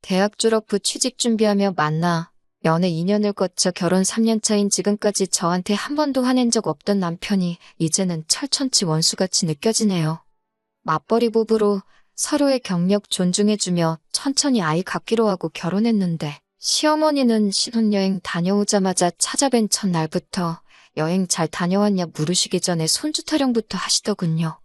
대학 졸업 후 취직 준비하며 만나 연애 2년을 거쳐 결혼 3년 차인 지금까지 저한테 한 번도 화낸 적 없던 남편이 이제는 철천치 원수같이 느껴지네요. 맞벌이 부부로 서로의 경력 존중해주며 천천히 아이 갖기로 하고 결혼했는데 시어머니는 신혼여행 다녀오자마자 찾아뵌 첫날부터 여행 잘 다녀왔냐 물으시기 전에 손주 타령부터 하시더군요.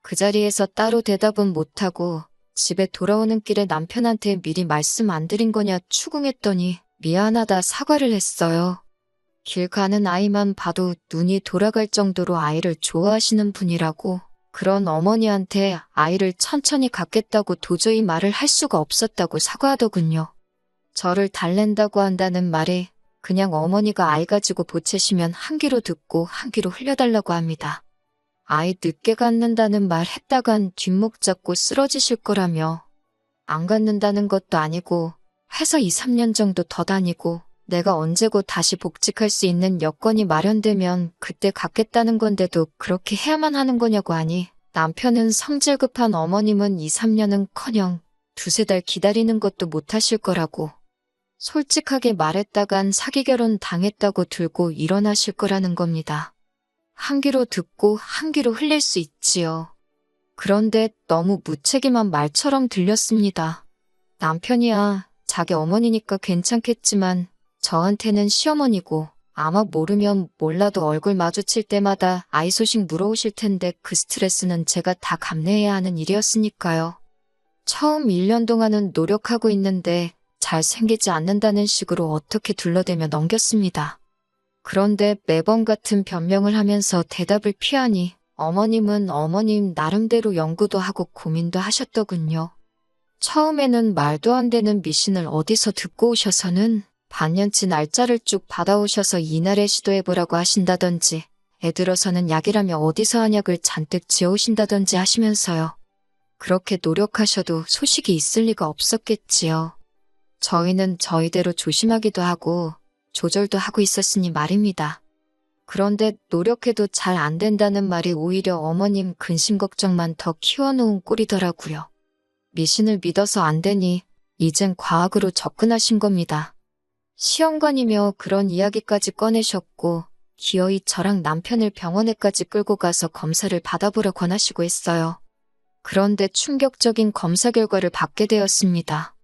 그 자리에서 따로 대답은 못하고 집에 돌아오는 길에 남편한테 미리 말씀 안 드린 거냐 추궁했더니 미안하다 사과를 했어요. 길 가는 아이만 봐도 눈이 돌아갈 정도로 아이를 좋아하시는 분이라고 그런 어머니한테 아이를 천천히 갖겠다고 도저히 말을 할 수가 없었다고 사과하더군요. 저를 달랜다고 한다는 말에 그냥 어머니가 아이 가지고 보채시면 한 귀로 듣고 한 귀로 흘려달라고 합니다. 아이 늦게 갖는다는 말 했다간 뒷목 잡고 쓰러지실 거라며 안 갖는다는 것도 아니고 회사 2, 3년 정도 더 다니고 내가 언제고 다시 복직할 수 있는 여건이 마련되면 그때 갖겠다는 건데도 그렇게 해야만 하는 거냐고 하니 남편은 성질 급한 어머님은 2, 3년은커녕 두세 달 기다리는 것도 못하실 거라고 솔직하게 말했다간 사기 결혼 당했다고 들고 일어나실 거라는 겁니다. 한 귀로 듣고 한 귀로 흘릴 수 있지요. 그런데 너무 무책임한 말처럼 들렸습니다. 남편이야 자기 어머니니까 괜찮겠지만 저한테는 시어머니고 아마 모르면 몰라도 얼굴 마주칠 때마다 아이 소식 물어오실 텐데 그 스트레스는 제가 다 감내해야 하는 일이었으니까요. 처음 1년 동안은 노력하고 있는데 잘생기지 않는다는 식으로 어떻게 둘러대며 넘겼습니다. 그런데 매번 같은 변명을 하면서 대답을 피하니 어머님은 어머님 나름대로 연구도 하고 고민도 하셨더군요. 처음에는 말도 안 되는 미신을 어디서 듣고 오셔서는 반년치 날짜를 쭉 받아오셔서 이날에 시도해보라고 하신다던지 애들어서는 약이라며 어디서 한약을 잔뜩 지어오신다던지 하시면서요. 그렇게 노력하셔도 소식이 있을 리가 없었겠지요. 저희는 저희대로 조심하기도 하고 조절도 하고 있었으니 말입니다. 그런데 노력해도 잘 안 된다는 말이 오히려 어머님 근심 걱정만 더 키워놓은 꼴이더라고요. 미신을 믿어서 안 되니 이젠 과학으로 접근하신 겁니다. 시험관이며 그런 이야기까지 꺼내셨고 기어이 저랑 남편을 병원에까지 끌고 가서 검사를 받아보라 권하시고 했어요. 그런데 충격적인 검사 결과를 받게 되었습니다.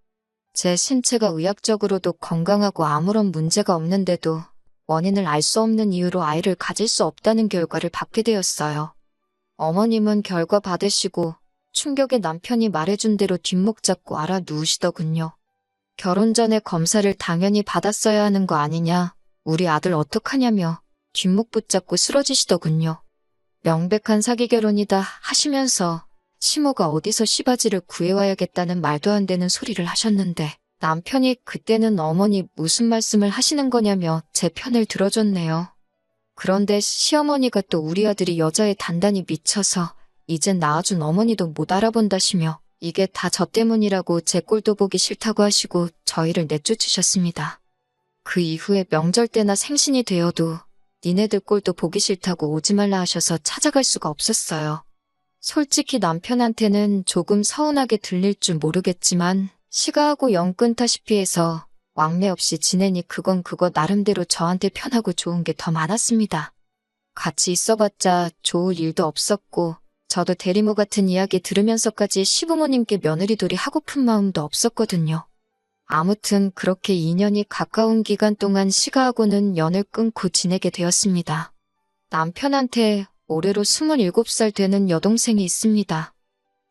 제 신체가 의학적으로도 건강하고 아무런 문제가 없는데도 원인을 알 수 없는 이유로 아이를 가질 수 없다는 결과를 받게 되었어요. 어머님은 결과 받으시고 충격에 남편이 말해준 대로 뒷목 잡고 알아 누우시더군요. 결혼 전에 검사를 당연히 받았어야 하는 거 아니냐, 우리 아들 어떡하냐며 뒷목 붙잡고 쓰러지시더군요. 명백한 사기 결혼이다 하시면서 시모가 어디서 시바지를 구해와야겠다는 말도 안 되는 소리를 하셨는데 남편이 그때는 어머니 무슨 말씀을 하시는 거냐며 제 편을 들어줬네요. 그런데 시어머니가 또 우리 아들이 여자에 단단히 미쳐서 이젠 낳아준 어머니도 못 알아본다시며 이게 다 저 때문이라고 제 꼴도 보기 싫다고 하시고 저희를 내쫓으셨습니다. 그 이후에 명절 때나 생신이 되어도 니네들 꼴도 보기 싫다고 오지 말라 하셔서 찾아갈 수가 없었어요. 솔직히 남편한테는 조금 서운하게 들릴 줄 모르겠지만 시가하고 영 끊다시피 해서 왕래 없이 지내니 그건 그거 나름대로 저한테 편하고 좋은 게 더 많았습니다. 같이 있어봤자 좋을 일도 없었고 저도 대리모 같은 이야기 들으면서까지 시부모님께 며느리돌이 하고픈 마음도 없었거든요. 아무튼 그렇게 2년이 가까운 기간 동안 시가하고는 연을 끊고 지내게 되었습니다. 남편한테 올해로 27살 되는 여동생이 있습니다.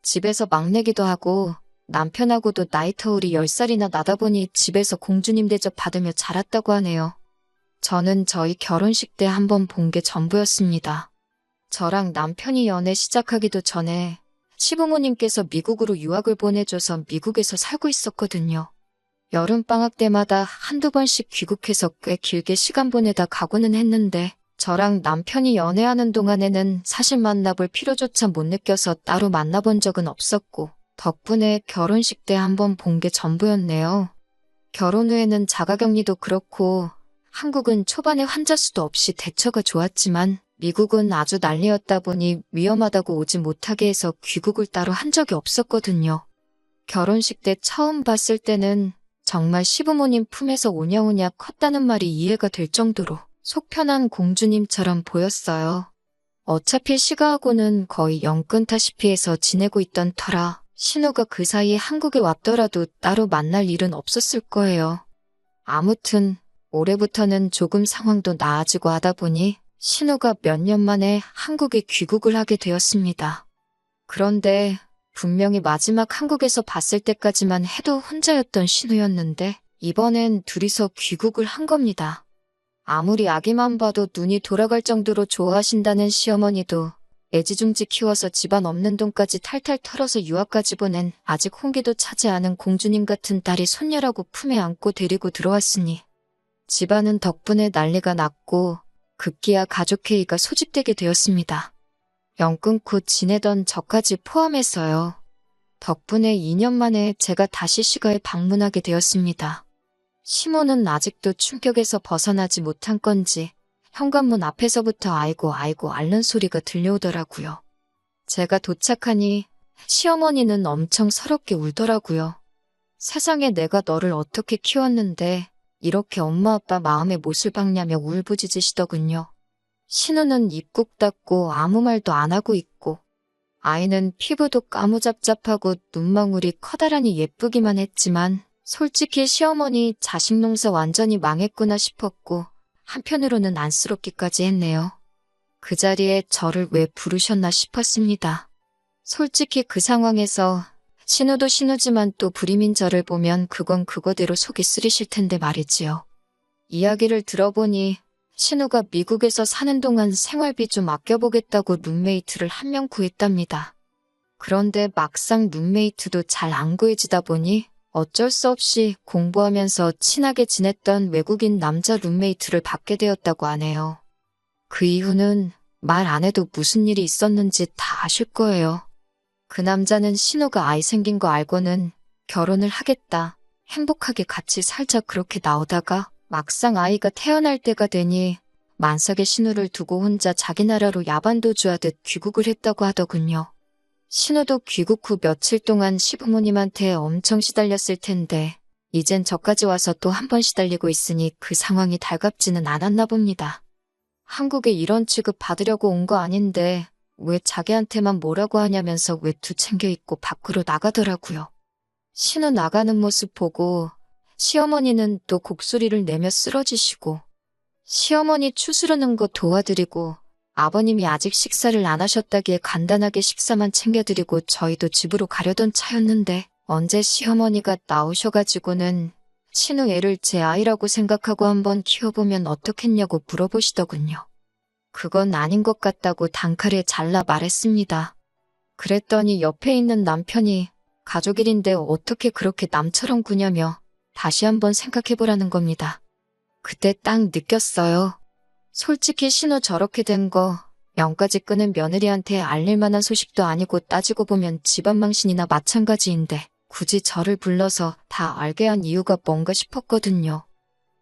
집에서 막내기도 하고 남편하고도 나이 터울이 10살이나 나다 보니 집에서 공주님 대접 받으며 자랐다고 하네요. 저는 저희 결혼식 때 한번 본 게 전부였습니다. 저랑 남편이 연애 시작하기도 전에 시부모님께서 미국으로 유학을 보내줘서 미국에서 살고 있었거든요. 여름방학 때마다 한두 번씩 귀국해서 꽤 길게 시간 보내다 가고는 했는데 저랑 남편이 연애하는 동안에는 사실 만나볼 필요조차 못 느껴서 따로 만나본 적은 없었고 덕분에 결혼식 때 한번 본 게 전부였네요. 결혼 후에는 자가격리도 그렇고 한국은 초반에 환자 수도 없이 대처가 좋았지만 미국은 아주 난리였다 보니 위험하다고 오지 못하게 해서 귀국을 따로 한 적이 없었거든요. 결혼식 때 처음 봤을 때는 정말 시부모님 품에서 오냐오냐 컸다는 말이 이해가 될 정도로 속 편한 공주님처럼 보였어요. 어차피 시가하고는 거의 영 끊다시피 해서 지내고 있던 터라 신우가 그 사이에 한국에 왔더라도 따로 만날 일은 없었을 거예요. 아무튼 올해부터는 조금 상황도 나아지고 하다 보니 신우가 몇 년 만에 한국에 귀국을 하게 되었습니다. 그런데 분명히 마지막 한국에서 봤을 때까지만 해도 혼자였던 신우였는데 이번엔 둘이서 귀국을 한 겁니다. 아무리 아기만 봐도 눈이 돌아갈 정도로 좋아하신다는 시어머니도 애지중지 키워서 집안 없는 돈까지 탈탈 털어서 유학까지 보낸 아직 홍기도 차지 않은 공주님 같은 딸이 손녀라고 품에 안고 데리고 들어왔으니 집안은 덕분에 난리가 났고 급기야 가족회의가 소집되게 되었습니다. 영 끊고 지내던 저까지 포함해서요. 덕분에 2년 만에 제가 다시 시가에 방문하게 되었습니다. 시모는 아직도 충격에서 벗어나지 못한 건지 현관문 앞에서부터 아이고 앓는 소리가 들려오더라고요. 제가 도착하니 시어머니는 엄청 서럽게 울더라고요. 세상에 내가 너를 어떻게 키웠는데 이렇게 엄마 아빠 마음에 못을 박냐며 울부짖으시더군요. 신우는 입 꾹 닫고 아무 말도 안 하고 있고 아이는 피부도 까무잡잡하고 눈망울이 커다란히 예쁘기만 했지만 솔직히 시어머니 자식 농사 완전히 망했구나 싶었고 한편으로는 안쓰럽기까지 했네요. 그 자리에 저를 왜 부르셨나 싶었습니다. 솔직히 그 상황에서 신우도 신우지만 또 불임인 저를 보면 그건 그거대로 속이 쓰리실 텐데 말이지요. 이야기를 들어보니 신우가 미국에서 사는 동안 생활비 좀 아껴보겠다고 룸메이트를 한 명 구했답니다. 그런데 막상 룸메이트도 잘 안 구해지다 보니 어쩔 수 없이 공부하면서 친하게 지냈던 외국인 남자 룸메이트를 받게 되었다고 하네요. 그 이후는 말 안 해도 무슨 일이 있었는지 다 아실 거예요. 그 남자는 신우가 아이 생긴 거 알고는 결혼을 하겠다, 행복하게 같이 살자 그렇게 나오다가 막상 아이가 태어날 때가 되니 만삭의 신우를 두고 혼자 자기 나라로 야반도주하듯 귀국을 했다고 하더군요. 신우도 귀국 후 며칠 동안 시부모님한테 엄청 시달렸을 텐데 이젠 저까지 와서 또 한 번 시달리고 있으니 그 상황이 달갑지는 않았나 봅니다. 한국에 이런 취급 받으려고 온 거 아닌데 왜 자기한테만 뭐라고 하냐면서 외투 챙겨 입고 밖으로 나가더라고요. 신우 나가는 모습 보고 시어머니는 또 곡소리를 내며 쓰러지시고 시어머니 추스르는 거 도와드리고 아버님이 아직 식사를 안 하셨다기에 간단하게 식사만 챙겨드리고 저희도 집으로 가려던 차였는데 언제 시어머니가 나오셔가지고는 신우 애를 제 아이라고 생각하고 한번 키워보면 어떻겠냐고 물어보시더군요. 그건 아닌 것 같다고 단칼에 잘라 말했습니다. 그랬더니 옆에 있는 남편이 가족 일인데 어떻게 그렇게 남처럼 구냐며 다시 한번 생각해보라는 겁니다. 그때 딱 느꼈어요. 솔직히 신우 저렇게 된 거 명까지 끄는 며느리한테 알릴 만한 소식도 아니고 따지고 보면 집안 망신이나 마찬가지인데 굳이 저를 불러서 다 알게 한 이유가 뭔가 싶었거든요.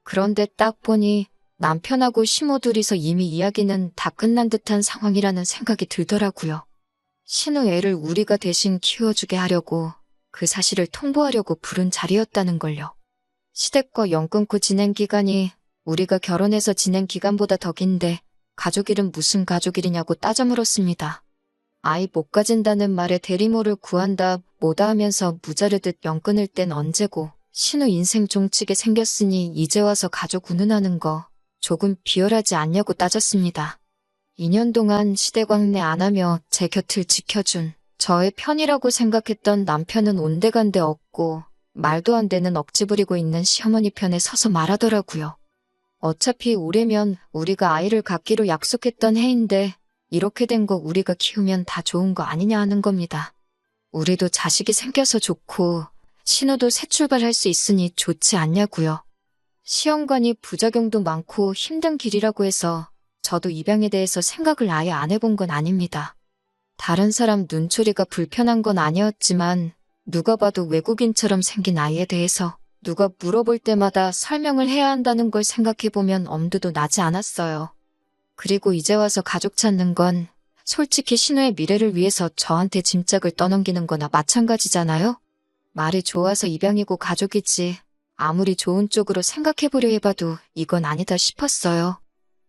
그런데 딱 보니 남편하고 시모 둘이서 이미 이야기는 다 끝난 듯한 상황이라는 생각이 들더라고요. 신우 애를 우리가 대신 키워주게 하려고 그 사실을 통보하려고 부른 자리였다는 걸요. 시댁과 연 끊고 지낸 기간이 우리가 결혼해서 지낸 기간보다 더 긴데 가족일은 무슨 가족일이냐고 따져 물었습니다. 아이 못 가진다는 말에 대리모를 구한다 뭐다 하면서 무자르듯 연 끊을 땐 언제고 신우 인생 종치게 생겼으니 이제 와서 가족 운운하는 거 조금 비열하지 않냐고 따졌습니다. 2년 동안 시대광내 안 하며 제 곁을 지켜준 저의 편이라고 생각했던 남편은 온데간데 없고 말도 안 되는 억지 부리고 있는 시어머니 편에 서서 말하더라고요. 어차피 올해면 우리가 아이를 갖기로 약속했던 해인데 이렇게 된 거 우리가 키우면 다 좋은 거 아니냐 하는 겁니다. 우리도 자식이 생겨서 좋고 신우도 새 출발할 수 있으니 좋지 않냐고요. 시험관이 부작용도 많고 힘든 길이라고 해서 저도 입양에 대해서 생각을 아예 안 해본 건 아닙니다. 다른 사람 눈초리가 불편한 건 아니었지만 누가 봐도 외국인처럼 생긴 아이에 대해서 누가 물어볼 때마다 설명을 해야 한다는 걸 생각해보면 엄두도 나지 않았어요. 그리고 이제 와서 가족 찾는 건 솔직히 신우의 미래를 위해서 저한테 짐짝을 떠넘기는 거나 마찬가지잖아요? 말이 좋아서 입양이고 가족이지 아무리 좋은 쪽으로 생각해보려 해봐도 이건 아니다 싶었어요.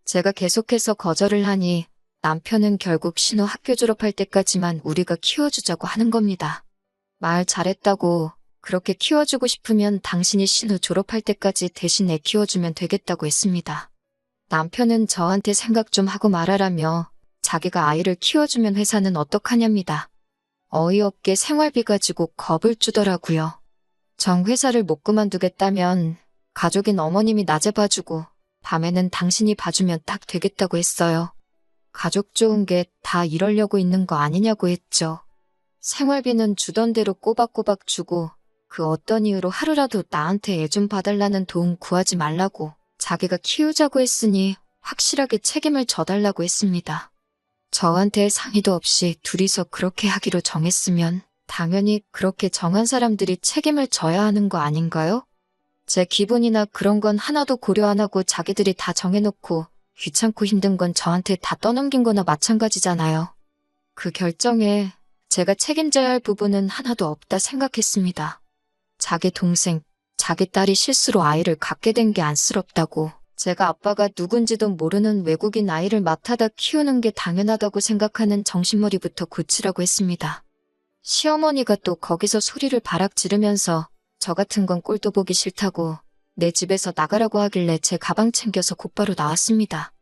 제가 계속해서 거절을 하니 남편은 결국 신우 학교 졸업할 때까지만 우리가 키워주자고 하는 겁니다. 말 잘했다고, 그렇게 키워주고 싶으면 당신이 신우 졸업할 때까지 대신 애 키워주면 되겠다고 했습니다. 남편은 저한테 생각 좀 하고 말하라며 자기가 아이를 키워주면 회사는 어떡하냐입니다. 어이없게 생활비 가지고 겁을 주더라고요. 정 회사를 못 그만두겠다면 가족인 어머님이 낮에 봐주고 밤에는 당신이 봐주면 딱 되겠다고 했어요. 가족 좋은 게 다 이러려고 있는 거 아니냐고 했죠. 생활비는 주던 대로 꼬박꼬박 주고 그 어떤 이유로 하루라도 나한테 애 좀 봐달라는 도움 구하지 말라고 자기가 키우자고 했으니 확실하게 책임을 져달라고 했습니다. 저한테 상의도 없이 둘이서 그렇게 하기로 정했으면 당연히 그렇게 정한 사람들이 책임을 져야 하는 거 아닌가요? 제 기분이나 그런 건 하나도 고려 안 하고 자기들이 다 정해놓고 귀찮고 힘든 건 저한테 다 떠넘긴 거나 마찬가지잖아요. 그 결정에 제가 책임져야 할 부분은 하나도 없다 생각했습니다. 자기 동생, 자기 딸이 실수로 아이를 갖게 된 게 안쓰럽다고, 제가 아빠가 누군지도 모르는 외국인 아이를 맡아다 키우는 게 당연하다고 생각하는 정신머리부터 고치라고 했습니다. 시어머니가 또 거기서 소리를 바락 지르면서 저 같은 건 꼴도 보기 싫다고 내 집에서 나가라고 하길래 제 가방 챙겨서 곧바로 나왔습니다.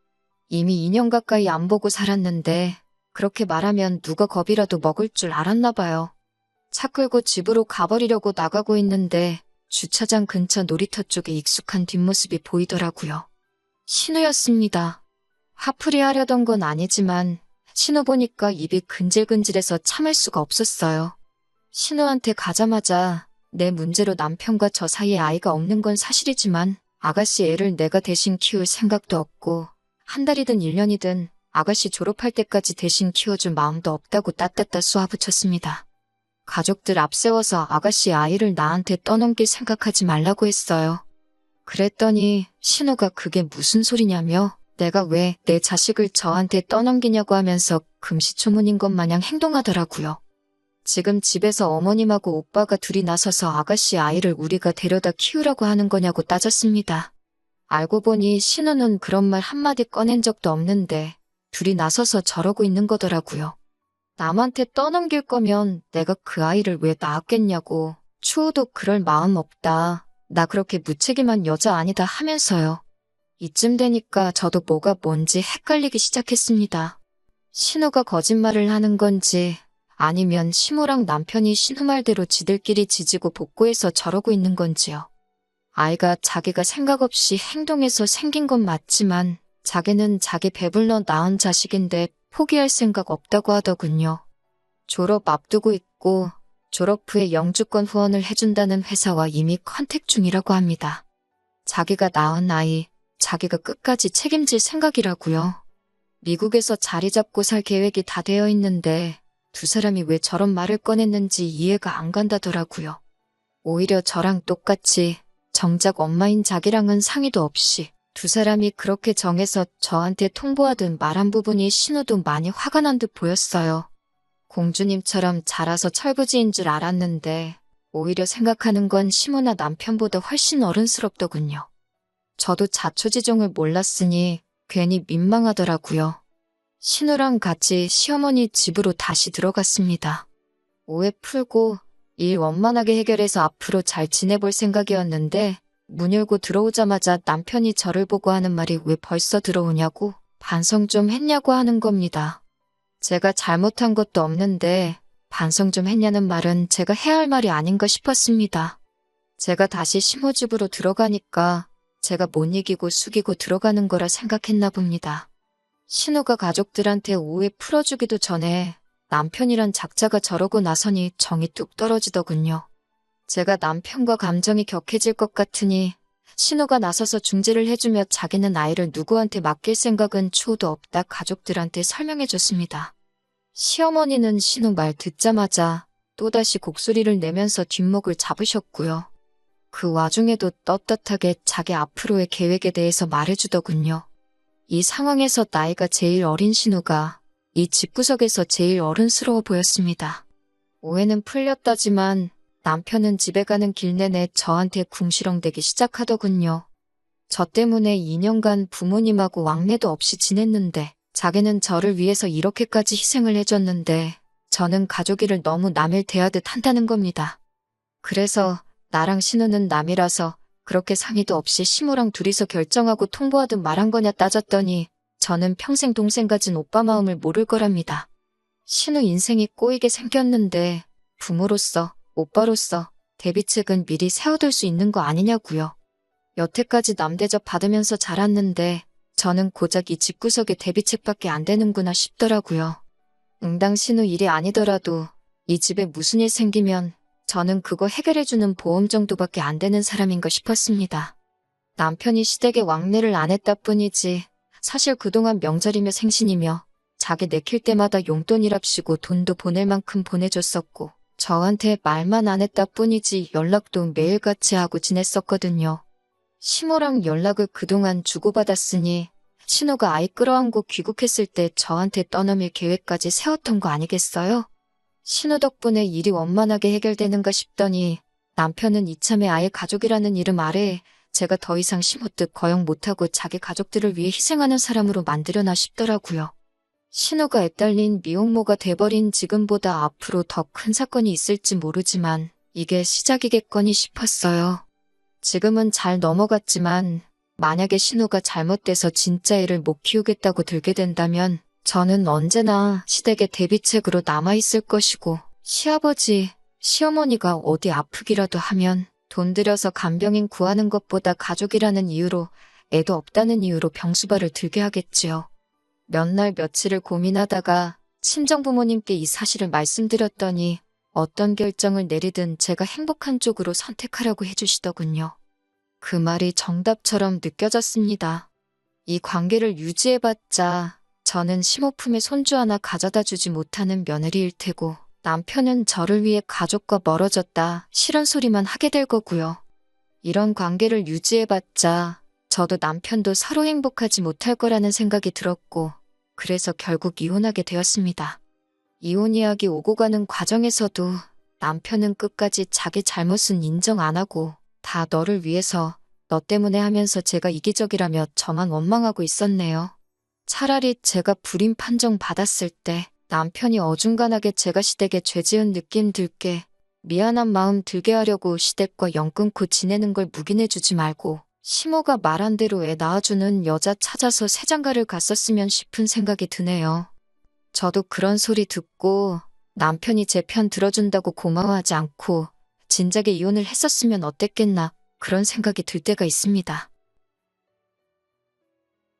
이미 2년 가까이 안 보고 살았는데 그렇게 말하면 누가 겁이라도 먹을 줄 알았나 봐요. 차 끌고 집으로 가버리려고 나가고 있는데 주차장 근처 놀이터 쪽에 익숙한 뒷모습이 보이더라고요. 신우였습니다. 화풀이 하려던 건 아니지만 신우 보니까 입이 근질근질해서 참을 수가 없었어요. 신우한테 가자마자 내 문제로 남편과 저 사이에 아이가 없는 건 사실이지만 아가씨 애를 내가 대신 키울 생각도 없고 한 달이든 1년이든 아가씨 졸업할 때까지 대신 키워줄 마음도 없다고 따따따 쏘아붙였습니다. 가족들 앞세워서 아가씨 아이를 나한테 떠넘길 생각하지 말라고 했어요. 그랬더니 신우가 그게 무슨 소리냐며 내가 왜 내 자식을 저한테 떠넘기냐고 하면서 금시초문인 것 마냥 행동하더라고요. 지금 집에서 어머님하고 오빠가 둘이 나서서 아가씨 아이를 우리가 데려다 키우라고 하는 거냐고 따졌습니다. 알고 보니 신우는 그런 말 한마디 꺼낸 적도 없는데 둘이 나서서 저러고 있는 거더라고요. 남한테 떠넘길 거면 내가 그 아이를 왜 낳았겠냐고, 추호도 그럴 마음 없다, 나 그렇게 무책임한 여자 아니다 하면서요. 이쯤 되니까 저도 뭐가 뭔지 헷갈리기 시작했습니다. 신우가 거짓말을 하는 건지 아니면 시모랑 남편이 신우 말대로 지들끼리 지지고 볶고해서 저러고 있는 건지요. 아이가 자기가 생각 없이 행동해서 생긴 건 맞지만 자기는 자기 배불러 낳은 자식인데 포기할 생각 없다고 하더군요. 졸업 앞두고 있고 졸업 후에 영주권 후원을 해준다는 회사와 이미 컨택 중이라고 합니다. 자기가 낳은 아이, 자기가 끝까지 책임질 생각이라고요. 미국에서 자리 잡고 살 계획이 다 되어 있는데 두 사람이 왜 저런 말을 꺼냈는지 이해가 안 간다더라고요. 오히려 저랑 똑같이 정작 엄마인 자기랑은 상의도 없이 두 사람이 그렇게 정해서 저한테 통보하듯 말한 부분이 신우도 많이 화가 난 듯 보였어요. 공주님처럼 자라서 철부지인 줄 알았는데 오히려 생각하는 건 시모나 남편보다 훨씬 어른스럽더군요. 저도 자초지종을 몰랐으니 괜히 민망하더라고요. 신우랑 같이 시어머니 집으로 다시 들어갔습니다. 오해 풀고 일 원만하게 해결해서 앞으로 잘 지내볼 생각이었는데 문 열고 들어오자마자 남편이 저를 보고 하는 말이 왜 벌써 들어오냐고, 반성 좀 했냐고 하는 겁니다. 제가 잘못한 것도 없는데 반성 좀 했냐는 말은 제가 해야 할 말이 아닌가 싶었습니다. 제가 다시 시모 집으로 들어가니까 제가 못 이기고 숙이고 들어가는 거라 생각했나 봅니다. 신우가 가족들한테 오해 풀어주기도 전에 남편이란 작자가 저러고 나서니 정이 뚝 떨어지더군요. 제가 남편과 감정이 격해질 것 같으니 신우가 나서서 중재를 해주며 자기는 아이를 누구한테 맡길 생각은 추호도 없다 가족들한테 설명해줬습니다. 시어머니는 신우 말 듣자마자 또다시 곡소리를 내면서 뒷목을 잡으셨고요. 그 와중에도 떳떳하게 자기 앞으로의 계획에 대해서 말해주더군요. 이 상황에서 나이가 제일 어린 신우가 이 집구석에서 제일 어른스러워 보였습니다. 오해는 풀렸다지만 남편은 집에 가는 길 내내 저한테 궁시렁대기 시작하더군요. 저 때문에 2년간 부모님하고 왕래도 없이 지냈는데 자기는 저를 위해서 이렇게까지 희생을 해줬는데 저는 가족이를 너무 남일 대하듯 한다는 겁니다. 그래서 나랑 신우는 남이라서 그렇게 상의도 없이 시모랑 둘이서 결정하고 통보하듯 말한 거냐 따졌더니 저는 평생 동생 가진 오빠 마음을 모를 거랍니다. 신우 인생이 꼬이게 생겼는데 부모로서, 오빠로서 대비책은 미리 세워둘 수 있는 거 아니냐고요. 여태까지 남 대접 받으면서 자랐는데 저는 고작 이 집구석에 대비책밖에 안 되는구나 싶더라고요. 응당 신우 일이 아니더라도 이 집에 무슨 일 생기면 저는 그거 해결해주는 보험 정도밖에 안 되는 사람인가 싶었습니다. 남편이 시댁에 왕래를 안 했다 뿐이지 사실 그동안 명절이며 생신이며 자기 내킬 때마다 용돈이랍시고 돈도 보낼 만큼 보내줬었고 저한테 말만 안 했다 뿐이지 연락도 매일같이 하고 지냈었거든요. 시모랑 연락을 그동안 주고받았으니 신우가 아이 끌어안고 귀국했을 때 저한테 떠넘일 계획까지 세웠던 거 아니겠어요? 신우 덕분에 일이 원만하게 해결되는가 싶더니 남편은 이참에 아예 가족이라는 이름 아래에 제가 더 이상 시모 뜻 거역 못하고 자기 가족들을 위해 희생하는 사람으로 만들려나 싶더라고요. 신우가 애딸린 미혼모가 돼버린 지금보다 앞으로 더 큰 사건이 있을지 모르지만 이게 시작이겠거니 싶었어요. 지금은 잘 넘어갔지만 만약에 신우가 잘못돼서 진짜 애를 못 키우겠다고 들게 된다면 저는 언제나 시댁의 대비책으로 남아있을 것이고 시아버지, 시어머니가 어디 아프기라도 하면 돈 들여서 간병인 구하는 것보다 가족이라는 이유로 애도 없다는 이유로 병수발을 들게 하겠지요. 몇 날 며칠을 고민하다가 친정부모님께 이 사실을 말씀드렸더니 어떤 결정을 내리든 제가 행복한 쪽으로 선택하라고 해주시더군요. 그 말이 정답처럼 느껴졌습니다. 이 관계를 유지해봤자 저는 시모품에 손주 하나 가져다 주지 못하는 며느리일 테고 남편은 저를 위해 가족과 멀어졌다 싫은 소리만 하게 될 거고요. 이런 관계를 유지해봤자 저도 남편도 서로 행복하지 못할 거라는 생각이 들었고 그래서 결국 이혼하게 되었습니다. 이혼 이야기 오고 가는 과정에서도 남편은 끝까지 자기 잘못은 인정 안 하고 다 너를 위해서 너 때문에 하면서 제가 이기적이라며 저만 원망하고 있었네요. 차라리 제가 불임 판정 받았을 때 남편이 어중간하게 제가 시댁에 죄 지은 느낌 들게 미안한 마음 들게 하려고 시댁과 연 끊고 지내는 걸 묵인해주지 말고 시모가 말한 대로 애 낳아주는 여자 찾아서 새장가를 갔었으면 싶은 생각이 드네요. 저도 그런 소리 듣고 남편이 제 편 들어준다고 고마워하지 않고 진작에 이혼을 했었으면 어땠겠나 그런 생각이 들 때가 있습니다.